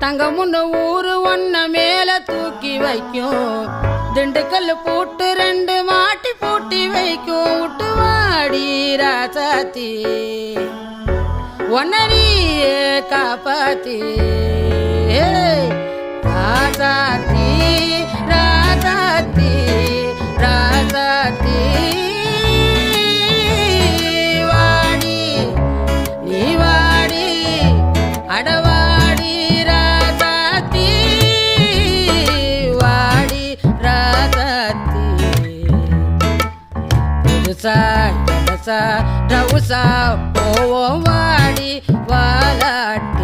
தங்கமுன்னு ஊரு ஒன்ன மேல தூக்கி வைக்கும் திண்டுக்கல் பூட்டு 2 மாட்டி பூட்டி வைக்கும் விட்டு வாடி ராசாத்தி ஒன்னரியே காப்பாத்தி ராசாத்தி ராசாத்தி ராசாத்தி வாடி நீ வாடி அடவாடி ராசாத்தி வாடி ராசாத்தி புதுசா ஜனசா ரவுசா போவோம் வாடி வாலாட்டி